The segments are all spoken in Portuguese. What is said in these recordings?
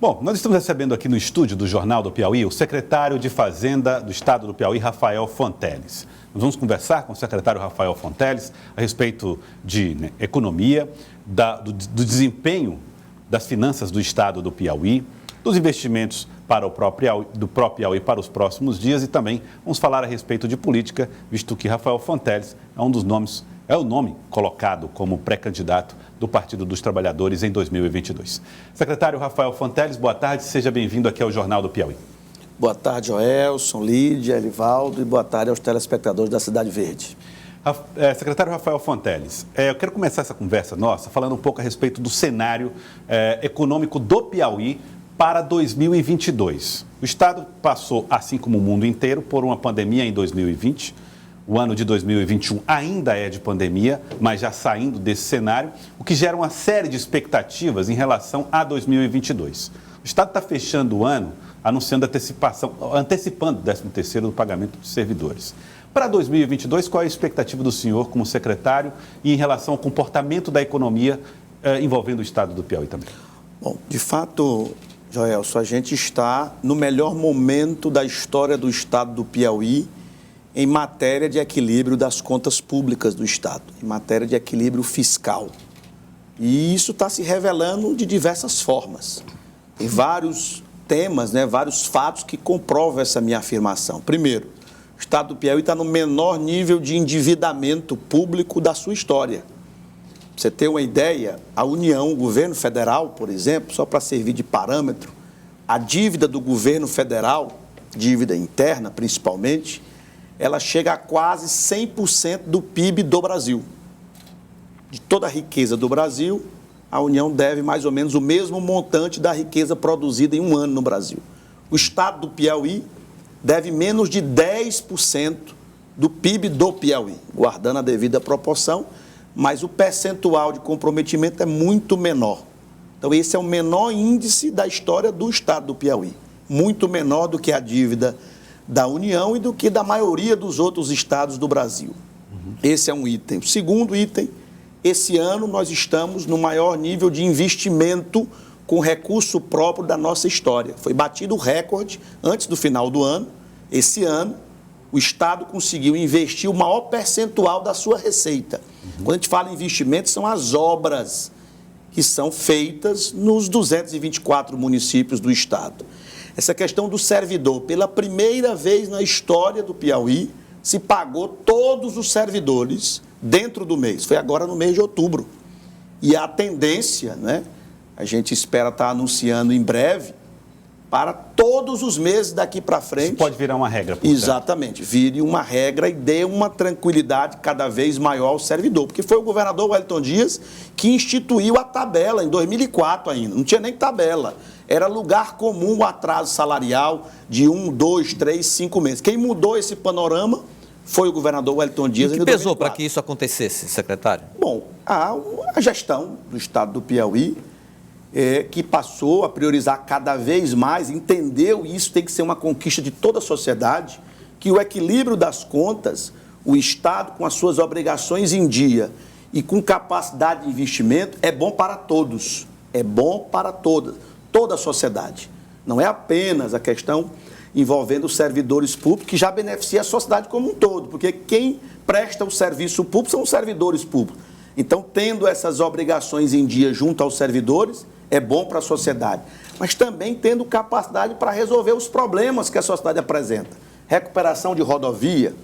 Bom, nós estamos recebendo aqui no estúdio do Jornal do Piauí o secretário de Fazenda do Estado do Piauí, Rafael Fonteles. Nós vamos conversar com o secretário Rafael Fonteles a respeito de economia, do desempenho das finanças do Estado do Piauí, dos investimentos para o próprio Piauí para os próximos dias e também vamos falar a respeito de política, visto que Rafael Fonteles é o nome colocado como pré-candidato do Partido dos Trabalhadores em 2022. Secretário Rafael Fonteles, boa tarde, seja bem-vindo aqui ao Jornal do Piauí. Boa tarde, Joelson, Lídia, Elivaldo, e boa tarde aos telespectadores da Cidade Verde. Secretário Rafael Fonteles, eu quero começar essa conversa nossa falando um pouco a respeito do cenário econômico do Piauí para 2022. O Estado passou, assim como o mundo inteiro, por uma pandemia em 2020. O ano de 2021 ainda é de pandemia, mas já saindo desse cenário, o que gera uma série de expectativas em relação a 2022. O Estado está fechando o ano anunciando antecipando o 13º do pagamento dos servidores. Para 2022, qual é a expectativa do senhor como secretário e em relação ao comportamento da economia envolvendo o Estado do Piauí também? Bom, de fato, Joelson, a gente está no melhor momento da história do Estado do Piauí em matéria de equilíbrio das contas públicas do Estado, em matéria de equilíbrio fiscal. E isso está se revelando de diversas formas. Tem vários temas, vários fatos que comprovam essa minha afirmação. Primeiro, o Estado do Piauí está no menor nível de endividamento público da sua história. Pra você ter uma ideia, a União, o governo federal, por exemplo, só para servir de parâmetro, a dívida do governo federal, dívida interna principalmente, ela chega a quase 100% do PIB do Brasil. De toda a riqueza do Brasil, a União deve mais ou menos o mesmo montante da riqueza produzida em um ano no Brasil. O Estado do Piauí deve menos de 10% do PIB do Piauí, guardando a devida proporção, mas o percentual de comprometimento é muito menor. Então, esse é o menor índice da história do Estado do Piauí, muito menor do que a dívida da União e do que da maioria dos outros estados do Brasil. Esse é um item. O segundo item, esse ano nós estamos no maior nível de investimento com recurso próprio da nossa história. Foi batido o recorde antes do final do ano. Esse ano, o Estado conseguiu investir o maior percentual da sua receita. Quando a gente fala em investimento, são as obras que são feitas nos 224 municípios do Estado. Essa questão do servidor, pela primeira vez na história do Piauí, se pagou todos os servidores dentro do mês. Foi agora no mês de outubro. E a tendência, a gente espera estar anunciando em breve, para todos os meses daqui para frente. Isso pode virar uma regra, portanto. Exatamente, vire uma regra e dê uma tranquilidade cada vez maior ao servidor. Porque foi o governador Wellington Dias que instituiu a tabela em 2004 ainda. Não tinha nem tabela. Era lugar comum o atraso salarial de 1, 2, 3, 5 meses. Quem mudou esse panorama foi o governador Wellington Dias. E o que pesou para que isso acontecesse, secretário? Bom, a gestão do Estado do Piauí, que passou a priorizar cada vez mais, entendeu, e isso tem que ser uma conquista de toda a sociedade, que o equilíbrio das contas, o Estado com as suas obrigações em dia e com capacidade de investimento, é bom para todos, é bom para toda a sociedade. Não é apenas a questão envolvendo os servidores públicos, que já beneficia a sociedade como um todo, porque quem presta o serviço público são os servidores públicos. Então, tendo essas obrigações em dia junto aos servidores, é bom para a sociedade, mas também tendo capacidade para resolver os problemas que a sociedade apresenta. Recuperação de rodovia,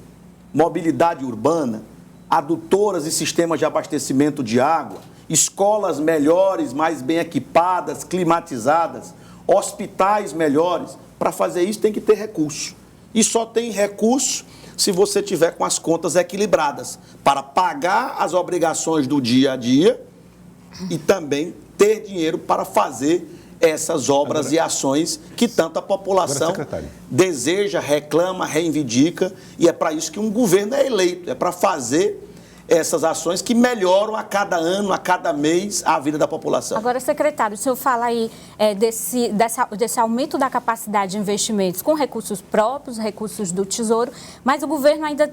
mobilidade urbana, adutoras e sistemas de abastecimento de água, escolas melhores, mais bem equipadas, climatizadas, hospitais melhores. Para fazer isso tem que ter recurso. E só tem recurso se você tiver com as contas equilibradas, para pagar as obrigações do dia a dia e também ter dinheiro para fazer essas obras e ações que tanto a população deseja, reclama, reivindica, e é para isso que um governo é eleito, é para fazer essas ações que melhoram a cada ano, a cada mês, a vida da população. Agora, secretário, o senhor fala aí desse aumento da capacidade de investimentos com recursos próprios, recursos do Tesouro, mas o governo ainda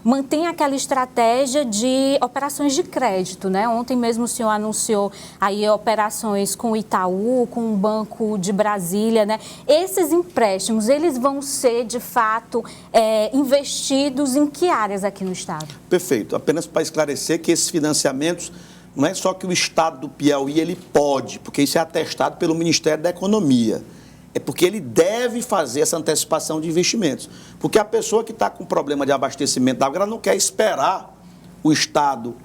mantém aquela estratégia de operações de crédito, né? Ontem mesmo o senhor anunciou aí operações com o Itaú, com o Banco de Brasília, né? Esses empréstimos, eles vão ser, de fato, investidos em que áreas aqui no Estado? Perfeito. Apenas para esclarecer que esses financiamentos, não é só que o Estado do Piauí ele pode, porque isso é atestado pelo Ministério da Economia. É porque ele deve fazer essa antecipação de investimentos. Porque a pessoa que está com problema de abastecimento da água, ela não quer esperar o Estado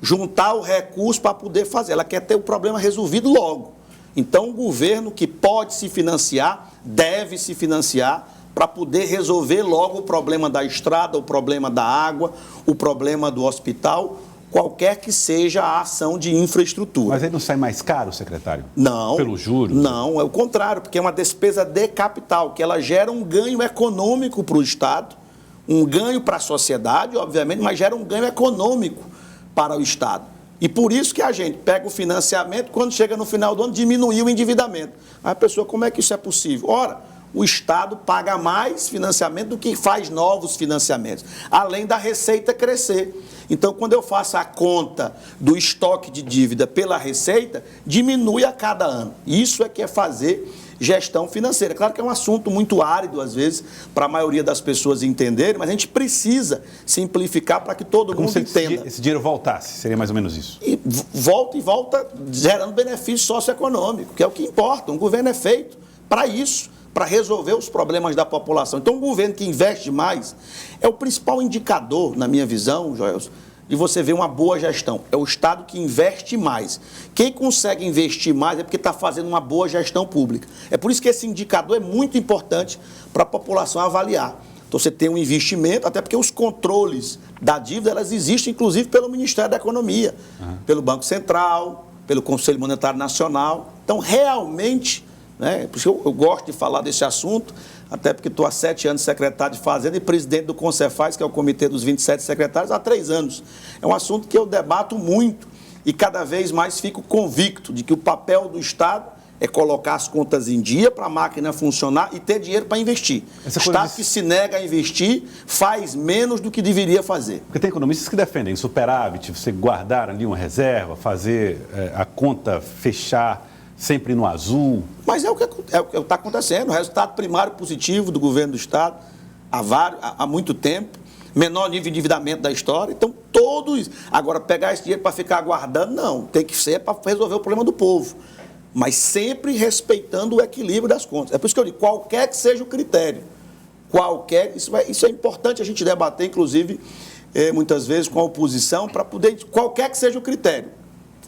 juntar o recurso para poder fazer. Ela quer ter o problema resolvido logo. Então, o governo que pode se financiar, deve se financiar para poder resolver logo o problema da estrada, o problema da água, o problema do hospital, qualquer que seja a ação de infraestrutura. Mas aí não sai mais caro, secretário? Não. Pelo juros? Não, é o contrário, porque é uma despesa de capital, que ela gera um ganho econômico para o Estado, um ganho para a sociedade, obviamente, mas gera um ganho econômico para o Estado. E por isso que a gente pega o financiamento, quando chega no final do ano, diminui o endividamento. Aí a pessoa, como é que isso é possível? Ora, o Estado paga mais financiamento do que faz novos financiamentos, além da receita crescer. Então, quando eu faço a conta do estoque de dívida pela receita, diminui a cada ano. Isso é que é fazer gestão financeira. Claro que é um assunto muito árido, às vezes, para a maioria das pessoas entenderem, mas a gente precisa simplificar para que todo mundo entenda. Como se esse dinheiro voltasse, seria mais ou menos isso. E volta gerando benefício socioeconômico, que é o que importa. Um governo é feito para isso, para resolver os problemas da população. Então, um governo que investe mais é o principal indicador, na minha visão, Joelson, de você ver uma boa gestão. É o Estado que investe mais. Quem consegue investir mais é porque está fazendo uma boa gestão pública. É por isso que esse indicador é muito importante para a população avaliar. Então, você tem um investimento, até porque os controles da dívida, elas existem, inclusive, pelo Ministério da Economia, pelo Banco Central, pelo Conselho Monetário Nacional. Então, realmente, né, por isso eu gosto de falar desse assunto, até porque estou há 7 anos secretário de Fazenda e presidente do Concefaz, que é o Comitê dos 27 Secretários, há 3 anos. É um assunto que eu debato muito e cada vez mais fico convicto de que o papel do Estado é colocar as contas em dia para a máquina funcionar e ter dinheiro para investir. O Estado que se nega a investir faz menos do que deveria fazer. Porque tem economistas que defendem superávit, você guardar ali uma reserva, fazer a conta fechar sempre no azul. Mas é o que está acontecendo. O resultado primário positivo do governo do Estado há muito tempo, menor nível de endividamento da história. Então, todos. Agora, pegar esse dinheiro para ficar guardando, não. Tem que ser para resolver o problema do povo. Mas sempre respeitando o equilíbrio das contas. É por isso que eu digo, qualquer que seja o critério, isso é importante a gente debater, inclusive, muitas vezes com a oposição, para poder, qualquer que seja o critério,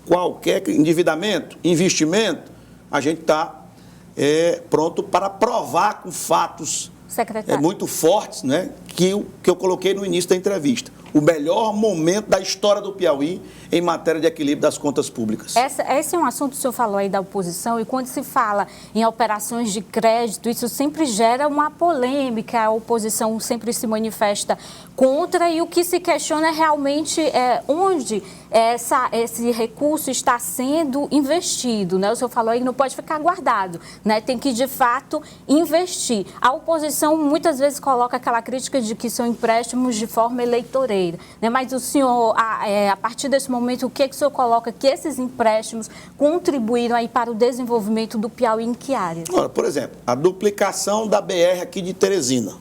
qualquer endividamento, investimento, a gente está pronto para provar com fatos muito fortes, né, que eu coloquei no início da entrevista. O melhor momento da história do Piauí em matéria de equilíbrio das contas públicas. Esse é um assunto que o senhor falou aí da oposição, e quando se fala em operações de crédito, isso sempre gera uma polêmica, a oposição sempre se manifesta contra, e o que se questiona é realmente onde esse recurso está sendo investido, né? O senhor falou aí que não pode ficar guardado, né? Tem que, de fato, investir. A oposição muitas vezes coloca aquela crítica de que são empréstimos de forma eleitoreira, né? Mas o senhor, a partir desse momento, o que o senhor coloca que esses empréstimos contribuíram aí para o desenvolvimento do Piauí em que áreas? Olha, por exemplo, a duplicação da BR aqui de Teresina,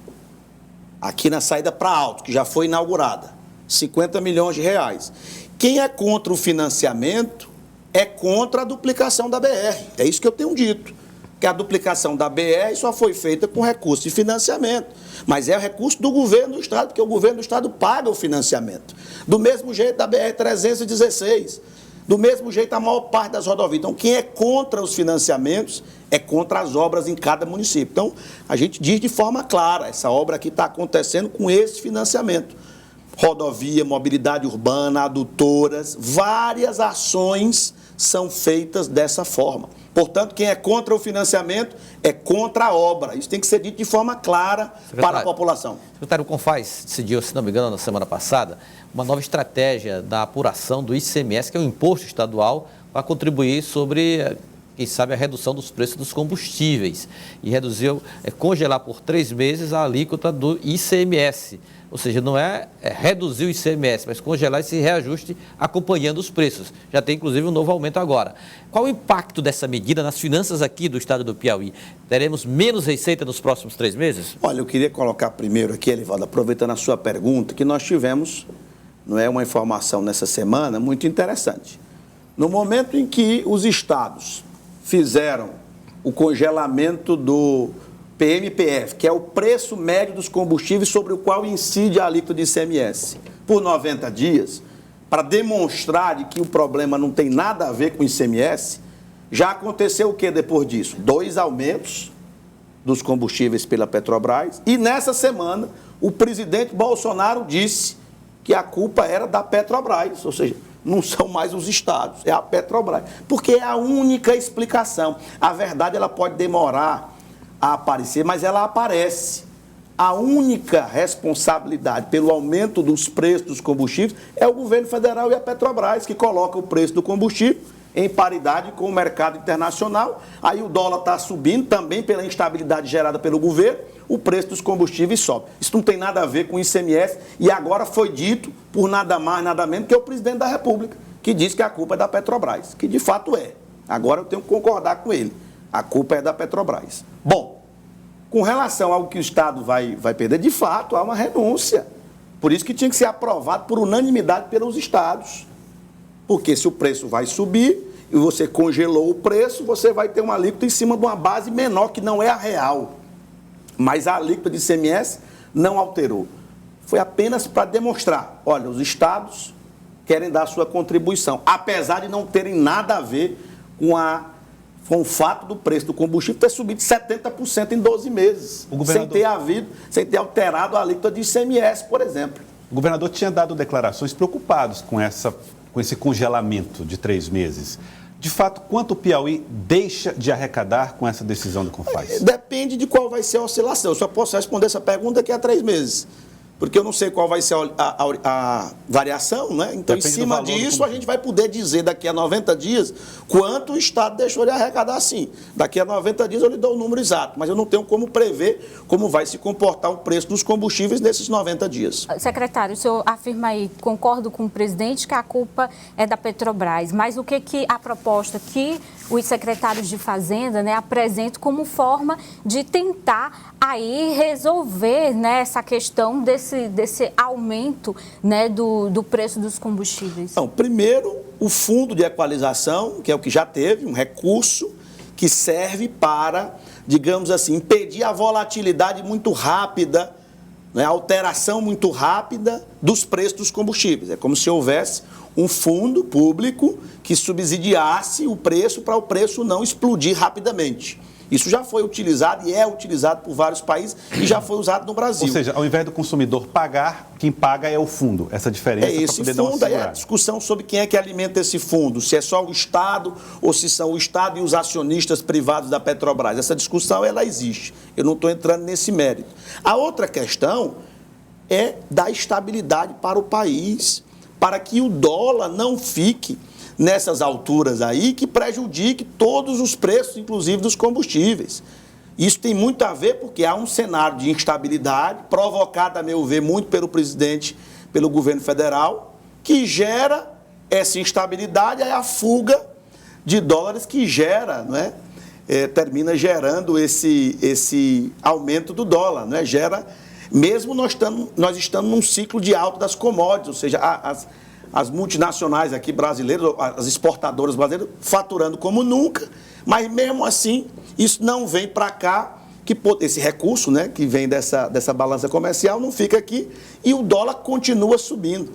aqui na saída para Alto, que já foi inaugurada, 50 milhões de reais. Quem é contra o financiamento é contra a duplicação da BR. É isso que eu tenho dito. Que a duplicação da BR só foi feita com recurso de financiamento. Mas é o recurso do governo do Estado, porque o governo do Estado paga o financiamento. Do mesmo jeito da BR-316. Do mesmo jeito a maior parte das rodovias. Então, quem é contra os financiamentos é contra as obras em cada município. Então, a gente diz de forma clara, essa obra aqui está acontecendo com esse financiamento. Rodovia, mobilidade urbana, adutoras, várias ações são feitas dessa forma. Portanto, quem é contra o financiamento é contra a obra. Isso tem que ser dito de forma clara para a população. Secretário, o CONFAZ decidiu, se não me engano, na semana passada, uma nova estratégia da apuração do ICMS, que é um imposto estadual, para contribuir sobre, quem sabe, a redução dos preços dos combustíveis. E reduziu, congelar por 3 meses a alíquota do ICMS. Ou seja, não é reduzir o ICMS, mas congelar esse reajuste acompanhando os preços. Já tem, inclusive, um novo aumento agora. Qual o impacto dessa medida nas finanças aqui do estado do Piauí? Teremos menos receita nos próximos 3 meses? Olha, eu queria colocar primeiro aqui, Elivaldo, aproveitando a sua pergunta, que nós tivemos, não é, uma informação nessa semana muito interessante. No momento em que os estados fizeram o congelamento do PMPF, que é o preço médio dos combustíveis sobre o qual incide a alíquota de ICMS, por 90 dias, para demonstrar de que o problema não tem nada a ver com o ICMS, já aconteceu o que depois disso? 2 aumentos dos combustíveis pela Petrobras, e nessa semana o presidente Bolsonaro disse que a culpa era da Petrobras, ou seja, não são mais os estados, é a Petrobras, porque é a única explicação. A verdade, ela pode demorar a aparecer, mas ela aparece. A única responsabilidade pelo aumento dos preços dos combustíveis é o governo federal e a Petrobras, que coloca o preço do combustível em paridade com o mercado internacional. Aí o dólar está subindo também pela instabilidade gerada pelo governo, o preço dos combustíveis sobe. Isso não tem nada a ver com o ICMS e agora foi dito por nada mais, nada menos que o presidente da República, que diz que a culpa é da Petrobras, que de fato é. Agora eu tenho que concordar com ele. A culpa é da Petrobras. Bom, com relação ao que o Estado vai perder, de fato, há uma renúncia. Por isso que tinha que ser aprovado por unanimidade pelos estados. Porque se o preço vai subir e você congelou o preço, você vai ter uma alíquota em cima de uma base menor, que não é a real. Mas a alíquota de ICMS não alterou. Foi apenas para demonstrar, olha, os estados querem dar a sua contribuição, apesar de não terem nada a ver com o fato do preço do combustível ter subido 70% em 12 meses, sem ter alterado a alíquota de ICMS, por exemplo. O governador tinha dado declarações preocupados com esse congelamento de 3 meses. De fato, quanto o Piauí deixa de arrecadar com essa decisão do CONFAZ? Depende de qual vai ser a oscilação. Eu só posso responder essa pergunta daqui a 3 meses. Porque eu não sei qual vai ser a variação, né? Então, em cima disso, a gente vai poder dizer daqui a 90 dias quanto o Estado deixou de arrecadar, sim. Daqui a 90 dias eu lhe dou o número exato, mas eu não tenho como prever como vai se comportar o preço dos combustíveis nesses 90 dias. Secretário, o senhor afirma aí, concordo com o presidente, que a culpa é da Petrobras, mas o que a proposta que os secretários de Fazenda, né, apresentam como forma de tentar aí resolver, né, essa questão desse aumento, né, do preço dos combustíveis? Então, primeiro, o fundo de equalização, que é o que já teve, um recurso que serve para, digamos assim, impedir a volatilidade muito rápida, né, a alteração muito rápida dos preços dos combustíveis. É como se houvesse um fundo público que subsidiasse o preço para o preço não explodir rapidamente. Isso já foi utilizado e é utilizado por vários países e já foi usado no Brasil. Ou seja, ao invés do consumidor pagar, quem paga é o fundo. Essa diferença é esse fundo, aí é a discussão sobre quem é que alimenta esse fundo, se é só o Estado ou se são o Estado e os acionistas privados da Petrobras. Essa discussão, ela existe. Eu não estou entrando nesse mérito. A outra questão é dar estabilidade para o país, para que o dólar não fique nessas alturas aí, que prejudique todos os preços, inclusive dos combustíveis. Isso tem muito a ver porque há um cenário de instabilidade, provocado, a meu ver, muito pelo presidente, pelo governo federal, que gera essa instabilidade, aí a fuga de dólares que gera, não é? Termina gerando esse aumento do dólar, não é? Gera, mesmo nós estamos num ciclo de alta das commodities, ou seja, as multinacionais aqui brasileiras, as exportadoras brasileiras, faturando como nunca, mas mesmo assim, isso não vem para cá, esse recurso, né, que vem dessa balança comercial, não fica aqui, e o dólar continua subindo.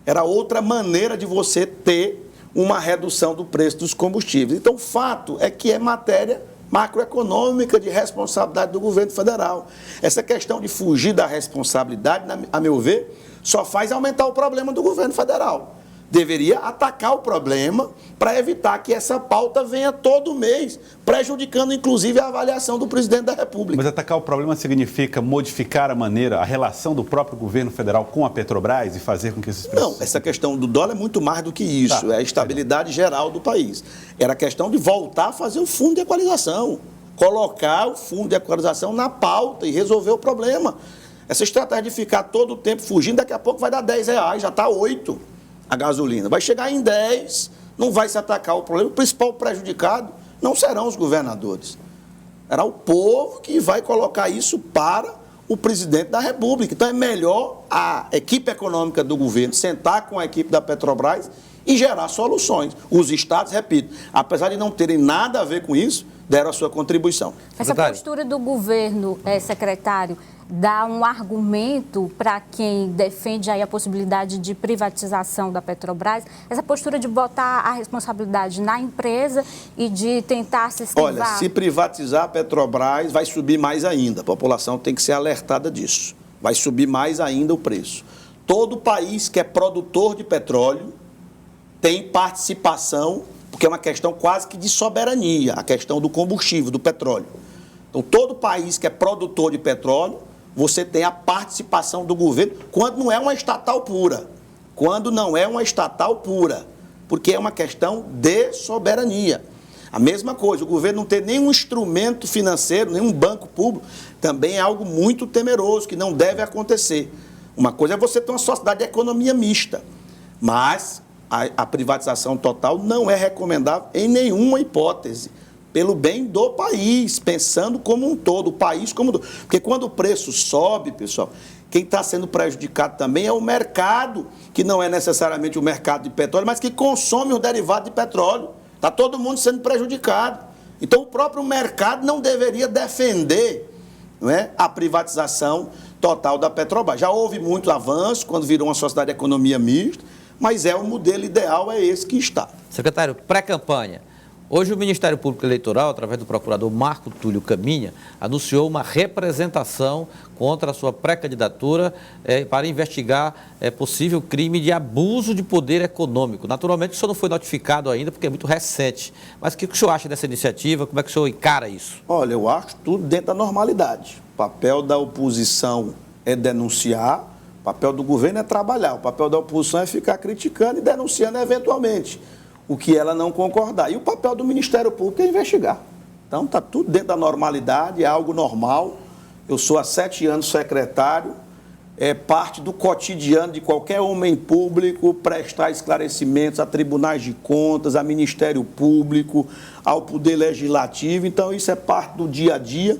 Era outra maneira de você ter uma redução do preço dos combustíveis. Então, o fato é que é matéria macroeconômica de responsabilidade do governo federal. Essa questão de fugir da responsabilidade, a meu ver, só faz aumentar o problema do governo federal. deveria atacar o problema para evitar que essa pauta venha todo mês, prejudicando inclusive a avaliação do presidente da República. Mas atacar o problema significa modificar a maneira, a relação do próprio governo federal com a Petrobras e fazer com que esses preços... Não, essa questão do dólar é muito mais do que isso, é a estabilidade geral do país. Era a questão de voltar a fazer o fundo de equalização, colocar o fundo de equalização na pauta e resolver o problema. Essa estratégia de ficar todo o tempo fugindo, daqui a pouco vai dar R$10, já está 8 a gasolina. Vai chegar em 10, não vai se atacar o problema. O principal prejudicado não serão os governadores. Será o povo que vai colocar isso para o presidente da República. Então é melhor a equipe econômica do governo sentar com a equipe da Petrobras e gerar soluções. Os estados, repito, apesar de não terem nada a ver com isso, deram a sua contribuição. Essa postura do governo, secretário, dá um argumento para quem defende aí a possibilidade de privatização da Petrobras, essa postura de botar a responsabilidade na empresa e de tentar se esquivar... Olha, se privatizar a Petrobras, vai subir mais ainda. A população tem que ser alertada disso. Vai subir mais ainda o preço. Todo país que é produtor de petróleo tem participação, porque é uma questão quase que de soberania, a questão do combustível, do petróleo. Então, todo país que é produtor de petróleo, você tem a participação do governo, quando não é uma estatal pura. Quando não é uma estatal pura, porque é uma questão de soberania. A mesma coisa, o governo não ter nenhum instrumento financeiro, nenhum banco público, também é algo muito temeroso, que não deve acontecer. Uma coisa é você ter uma sociedade de economia mista, mas a privatização total não é recomendável em nenhuma hipótese, pelo bem do país, pensando como um todo, o país como um todo. Porque quando o preço sobe, pessoal, quem está sendo prejudicado também é o mercado, que não é necessariamente o mercado de petróleo, mas que consome os derivados de petróleo. Está todo mundo sendo prejudicado. Então, o próprio mercado não deveria defender, não é, a privatização total da Petrobras. Já houve muito avanço quando virou uma sociedade de economia mista, mas o modelo ideal é esse que está. Secretário, pré-campanha. Hoje o Ministério Público Eleitoral, através do procurador Marco Túlio Caminha, anunciou uma representação contra a sua pré-candidatura para investigar possível crime de abuso de poder econômico. Naturalmente, o senhor não foi notificado ainda, porque é muito recente. Mas o que o senhor acha dessa iniciativa? Como é que o senhor encara isso? Olha, eu acho tudo dentro da normalidade. O papel da oposição é denunciar, o papel do governo é trabalhar, o papel da oposição é ficar criticando e denunciando eventualmente o que ela não concordar. E o papel do Ministério Público é investigar. Então, está tudo dentro da normalidade, é algo normal. Eu sou há 7 anos secretário, é parte do cotidiano de qualquer homem público prestar esclarecimentos a tribunais de contas, a Ministério Público, ao Poder Legislativo. Então, isso é parte do dia a dia.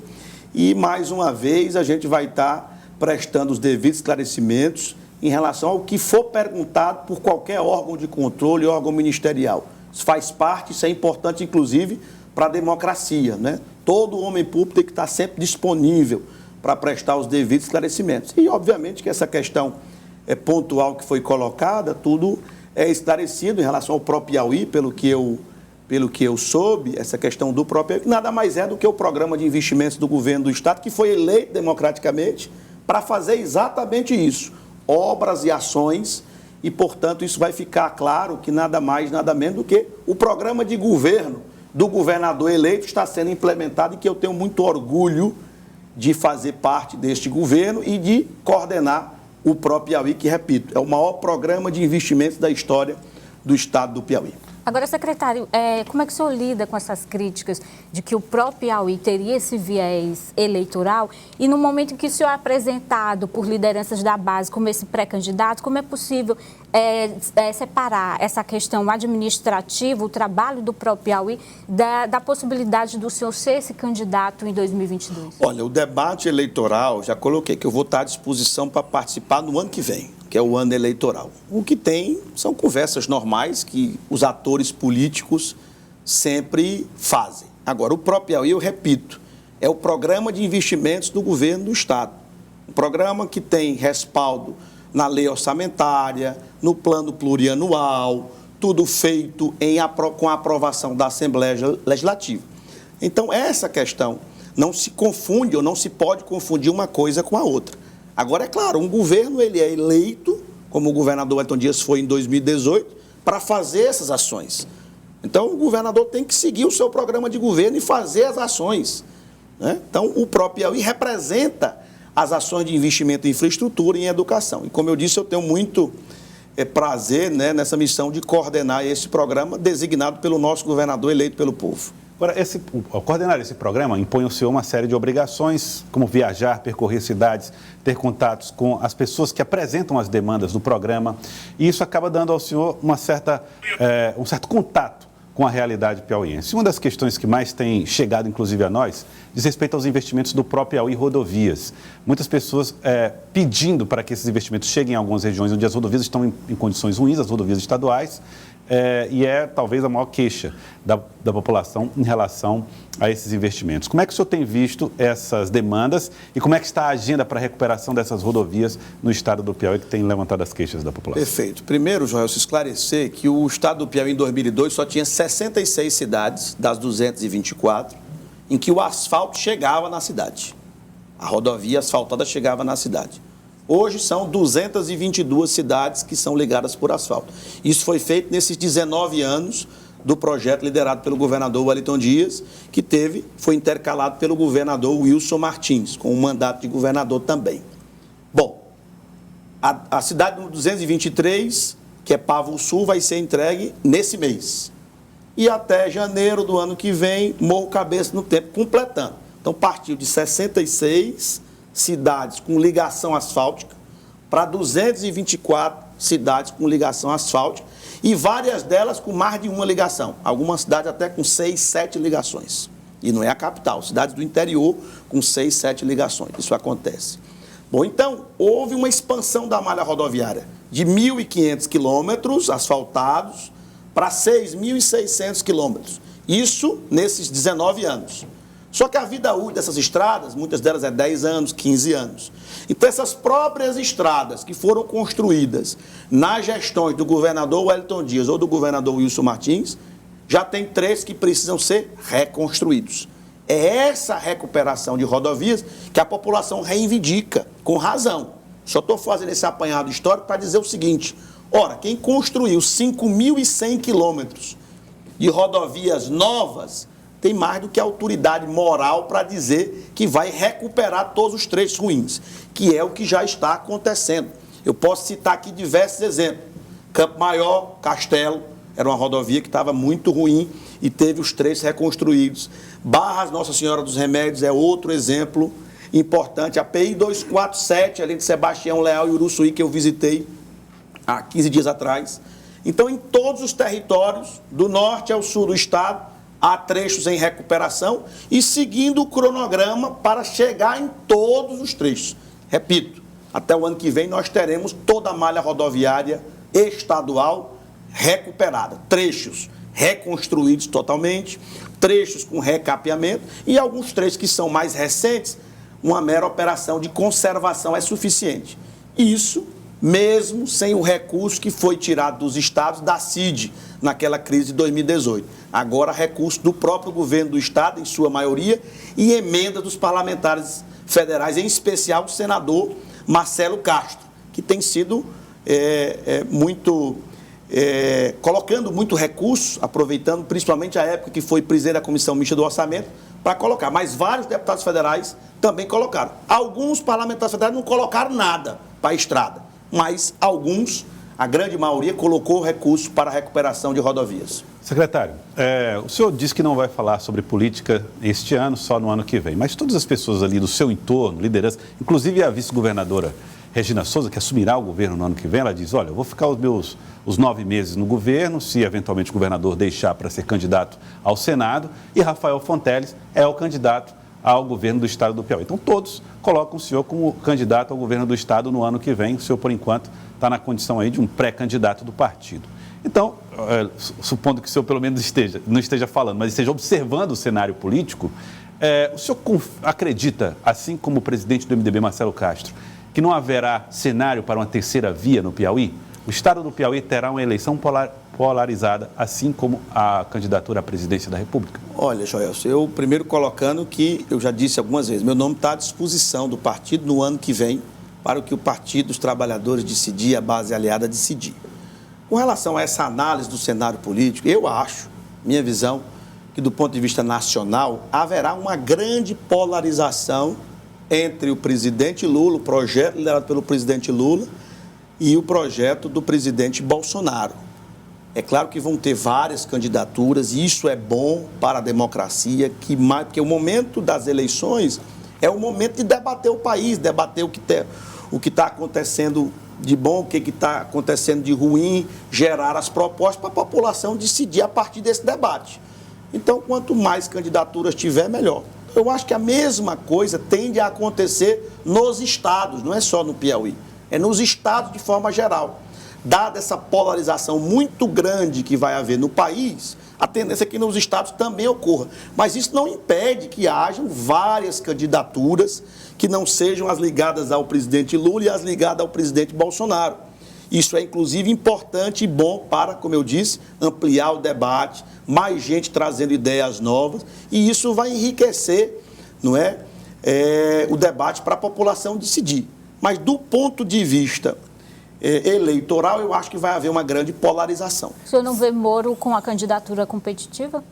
E, mais uma vez, a gente vai estar prestando os devidos esclarecimentos em relação ao que for perguntado por qualquer órgão de controle, órgão ministerial. Isso faz parte, isso é importante, inclusive, para a democracia, né? Todo homem público tem que estar sempre disponível para prestar os devidos esclarecimentos. E, obviamente, que essa questão pontual que foi colocada, tudo é esclarecido em relação ao próprio Piauí, pelo que eu soube, essa questão do próprio Piauí, que nada mais é do que o programa de investimentos do governo do Estado, que foi eleito democraticamente para fazer exatamente isso. Obras e ações, e, portanto, isso vai ficar claro que nada mais, nada menos do que o programa de governo do governador eleito está sendo implementado e que eu tenho muito orgulho de fazer parte deste governo e de coordenar o próprio Piauí, que, repito, é o maior programa de investimentos da história do estado do Piauí. Agora, secretário, como é que o senhor lida com essas críticas de que o próprio Piauí teria esse viés eleitoral e no momento em que o senhor é apresentado por lideranças da base como esse pré-candidato, como é possível separar essa questão administrativa, o trabalho do próprio Piauí, da possibilidade do senhor ser esse candidato em 2022? Olha, o debate eleitoral, já coloquei que eu vou estar à disposição para participar no ano que vem, que é o ano eleitoral. O que tem são conversas normais que os atores políticos sempre fazem. Agora, o próprio Piauí, eu repito, é o programa de investimentos do governo do Estado. Um programa que tem respaldo na lei orçamentária, no plano plurianual, tudo feito com a aprovação da Assembleia Legislativa. Então, essa questão não se confunde ou não se pode confundir uma coisa com a outra. Agora, é claro, um governo ele é eleito, como o governador Wellington Dias foi em 2018, para fazer essas ações. Então, o governador tem que seguir o seu programa de governo e fazer as ações, né? Então, o próprio Piauí representa as ações de investimento em infraestrutura e em educação. E, como eu disse, eu tenho muito prazer, né, nessa missão de coordenar esse programa designado pelo nosso governador eleito pelo povo. Agora, ao coordenar esse programa, impõe ao senhor uma série de obrigações, como viajar, percorrer cidades, ter contatos com as pessoas que apresentam as demandas do programa, e isso acaba dando ao senhor um certo contato com a realidade piauiense. Uma das questões que mais tem chegado, inclusive, a nós, diz respeito aos investimentos do próprio Piauí Rodovias. Muitas pessoas pedindo para que esses investimentos cheguem em algumas regiões onde as rodovias estão em condições ruins, as rodovias estaduais, e talvez a maior queixa da população em relação a esses investimentos. Como é que o senhor tem visto essas demandas e como é que está a agenda para a recuperação dessas rodovias no estado do Piauí, que tem levantado as queixas da população? Perfeito. Primeiro, Joel, se esclarecer que o estado do Piauí em 2002 só tinha 66 cidades das 224 em que o asfalto chegava na cidade. A rodovia asfaltada chegava na cidade. Hoje são 222 cidades que são ligadas por asfalto. Isso foi feito nesses 19 anos do projeto liderado pelo governador Wellington Dias, que foi intercalado pelo governador Wilson Martins, com um mandato de governador também. Bom, a cidade número 223, que é Pavo Sul, vai ser entregue nesse mês. E até janeiro do ano que vem, Morro Cabeça no tempo, completando. Então, partiu de 66 cidades com ligação asfáltica para 224 cidades com ligação asfáltica e várias delas com mais de uma ligação. Algumas cidades até com 6, 7 ligações. E não é a capital, cidades do interior com 6, 7 ligações. Isso acontece. Bom, então, houve uma expansão da malha rodoviária de 1.500 quilômetros asfaltados para 6.600 quilômetros. Isso nesses 19 anos. Só que a vida útil dessas estradas, muitas delas é 10 anos, 15 anos. Então, essas próprias estradas que foram construídas nas gestões do governador Wellington Dias ou do governador Wilson Martins, já tem trechos que precisam ser reconstruídos. É essa recuperação de rodovias que a população reivindica, com razão. Só estou fazendo esse apanhado histórico para dizer o seguinte: ora, quem construiu 5.100 quilômetros de rodovias novas tem mais do que autoridade moral para dizer que vai recuperar todos os trechos ruins, que é o que já está acontecendo. Eu posso citar aqui diversos exemplos. Campo Maior, Castelo, era uma rodovia que estava muito ruim e teve os trechos reconstruídos. Barras Nossa Senhora dos Remédios é outro exemplo importante. A PI 247, ali de Sebastião Leal e Uruçuí, que eu visitei há 15 dias atrás. Então, em todos os territórios, do norte ao sul do estado, há trechos em recuperação e seguindo o cronograma para chegar em todos os trechos. Repito, até o ano que vem nós teremos toda a malha rodoviária estadual recuperada. Trechos reconstruídos totalmente, trechos com recapeamento e alguns trechos que são mais recentes, uma mera operação de conservação é suficiente. Isso mesmo sem o recurso que foi tirado dos estados da CID naquela crise de 2018. Agora, recurso do próprio governo do estado, em sua maioria, e emenda dos parlamentares federais, em especial do senador Marcelo Castro, que tem sido colocando muito recurso, aproveitando principalmente a época que foi presidente da Comissão Mista do Orçamento, para colocar. Mas vários deputados federais também colocaram. Alguns parlamentares federais não colocaram nada para a estrada, mas alguns, a grande maioria, colocou recursos para a recuperação de rodovias. Secretário, o senhor disse que não vai falar sobre política este ano, só no ano que vem, mas todas as pessoas ali do seu entorno, liderança, inclusive a vice-governadora Regina Souza, que assumirá o governo no ano que vem, ela diz: olha, eu vou ficar os 9 meses no governo, se eventualmente o governador deixar para ser candidato ao Senado, e Rafael Fonteles é o candidato ao governo do estado do Piauí. Então, todos colocam o senhor como candidato ao governo do estado no ano que vem. O senhor, por enquanto, está na condição aí de um pré-candidato do partido. Então, supondo que o senhor pelo menos não esteja falando, mas esteja observando o cenário político, o senhor acredita, assim como o presidente do MDB, Marcelo Castro, que não haverá cenário para uma terceira via no Piauí? O estado do Piauí terá uma eleição polarizada, assim como a candidatura à presidência da República? Olha, Joelson, eu primeiro colocando que, eu já disse algumas vezes, meu nome está à disposição do partido no ano que vem para o que o Partido dos Trabalhadores decidir, a base aliada decidir. Com relação a essa análise do cenário político, eu acho, minha visão, que do ponto de vista nacional, haverá uma grande polarização entre o presidente Lula, o projeto liderado pelo presidente Lula, e o projeto do presidente Bolsonaro. É claro que vão ter várias candidaturas, e isso é bom para a democracia, porque o momento das eleições é o momento de debater o país, debater o que está acontecendo de bom, o que está acontecendo de ruim, gerar as propostas para a população decidir a partir desse debate. Então, quanto mais candidaturas tiver, melhor. Eu acho que a mesma coisa tende a acontecer nos estados, não é só no Piauí, é nos estados de forma geral. Dada essa polarização muito grande que vai haver no país, a tendência é que nos estados também ocorra. Mas isso não impede que hajam várias candidaturas que não sejam as ligadas ao presidente Lula e as ligadas ao presidente Bolsonaro. Isso é, inclusive, importante e bom para, como eu disse, ampliar o debate, mais gente trazendo ideias novas, e isso vai enriquecer, não é, o debate para a população decidir. Mas, do ponto de vista eleitoral, eu acho que vai haver uma grande polarização. O senhor não vê Moro com a candidatura competitiva?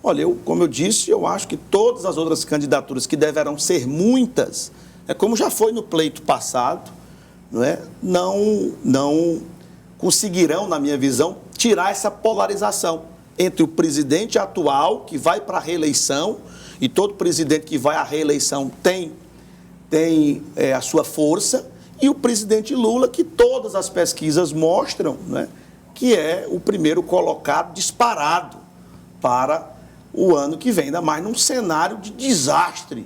Olha, como eu disse, eu acho que todas as outras candidaturas, que deverão ser muitas, como já foi no pleito passado, não conseguirão, na minha visão, tirar essa polarização entre o presidente atual, que vai para a reeleição, e todo presidente que vai à reeleição tem a sua força, e o presidente Lula, que todas as pesquisas mostram, que é o primeiro colocado disparado para o ano que vem, ainda mais num cenário de desastre,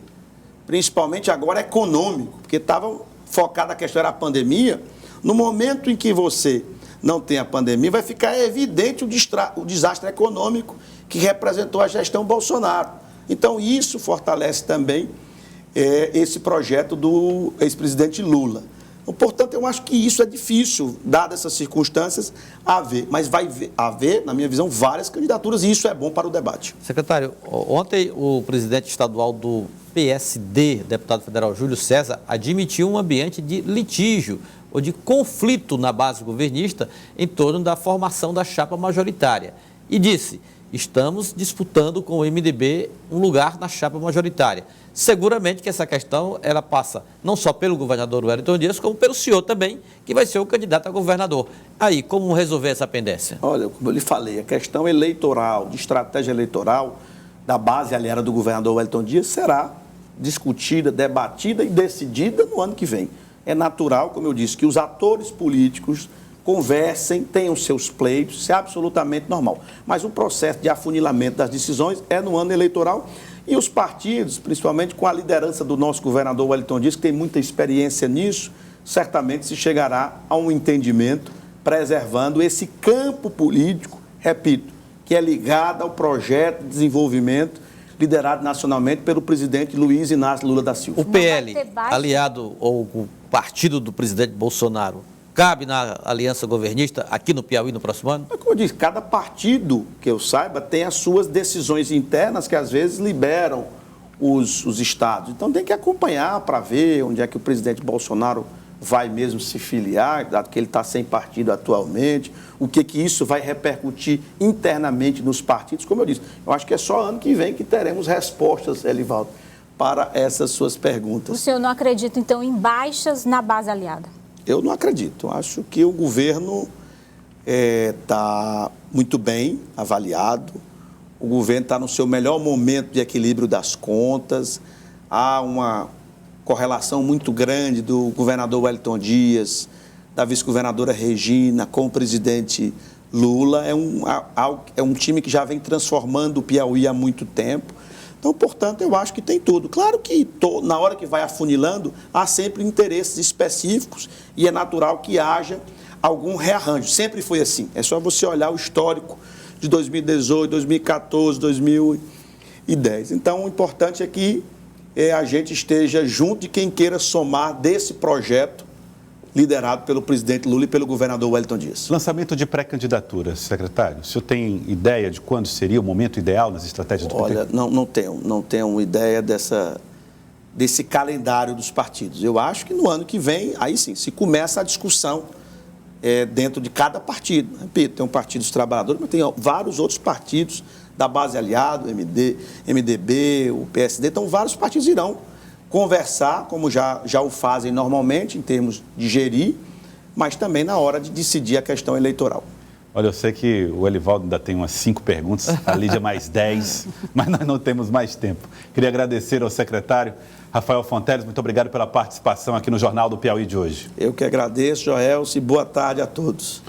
principalmente agora econômico, porque estava focada a questão era a pandemia. No momento em que você não tem a pandemia, vai ficar evidente o desastre econômico que representou a gestão Bolsonaro. Então, isso fortalece também esse projeto do ex-presidente Lula. Então, portanto, eu acho que isso é difícil, dadas essas circunstâncias, haver. Mas vai haver, na minha visão, várias candidaturas, e isso é bom para o debate. Secretário, ontem o presidente estadual do PSD, deputado federal Júlio César, admitiu um ambiente de litígio ou de conflito na base governista em torno da formação da chapa majoritária. E disse: estamos disputando com o MDB um lugar na chapa majoritária. Seguramente que essa questão ela passa não só pelo governador Wellington Dias, como pelo senhor também, que vai ser o candidato a governador. Aí, como resolver essa pendência? Olha, como eu lhe falei, a questão eleitoral, de estratégia eleitoral da base aliada do governador Wellington Dias será discutida, debatida e decidida no ano que vem. É natural, como eu disse, que os atores políticos conversem, tenham seus pleitos, isso é absolutamente normal. Mas o processo de afunilamento das decisões é no ano eleitoral, e os partidos, principalmente com a liderança do nosso governador Wellington Dias, que tem muita experiência nisso, certamente se chegará a um entendimento, preservando esse campo político, repito, que é ligado ao projeto de desenvolvimento liderado nacionalmente pelo presidente Luiz Inácio Lula da Silva. O PL, aliado ou o partido do presidente Bolsonaro, cabe na aliança governista aqui no Piauí no próximo ano? Como eu disse, cada partido, que eu saiba, tem as suas decisões internas que às vezes liberam os estados. Então tem que acompanhar para ver onde é que o presidente Bolsonaro vai mesmo se filiar, dado que ele está sem partido atualmente, o que isso vai repercutir internamente nos partidos. Como eu disse, eu acho que é só ano que vem que teremos respostas, Elivaldo, para essas suas perguntas. O senhor não acredita, então, em baixas na base aliada? Eu não acredito. Acho que o governo está muito bem avaliado, o governo está no seu melhor momento de equilíbrio das contas, há uma correlação muito grande do governador Wellington Dias, da vice-governadora Regina com o presidente Lula. É um time que já vem transformando o Piauí há muito tempo. Então, portanto, eu acho que tem tudo. Claro que na hora que vai afunilando, há sempre interesses específicos e é natural que haja algum rearranjo. Sempre foi assim. É só você olhar o histórico de 2018, 2014, 2010. Então, o importante é que a gente esteja junto de quem queira somar desse projeto liderado pelo presidente Lula e pelo governador Wellington Dias. Lançamento de pré-candidaturas, secretário. O senhor tem ideia de quando seria o momento ideal nas estratégias do PT? Olha, não tenho ideia desse calendário dos partidos. Eu acho que no ano que vem, aí sim, se começa a discussão dentro de cada partido. Repito, tem um partido dos trabalhadores, mas tem vários outros partidos da base aliado, MDB, o PSD. Então, vários partidos irão conversar, como já o fazem normalmente, em termos de gerir, mas também na hora de decidir a questão eleitoral. Olha, eu sei que o Elivaldo ainda tem umas 5 perguntas, a Lídia mais 10, mas nós não temos mais tempo. Queria agradecer ao secretário Rafael Fonteles, muito obrigado pela participação aqui no Jornal do Piauí de hoje. Eu que agradeço, Joelson, e boa tarde a todos.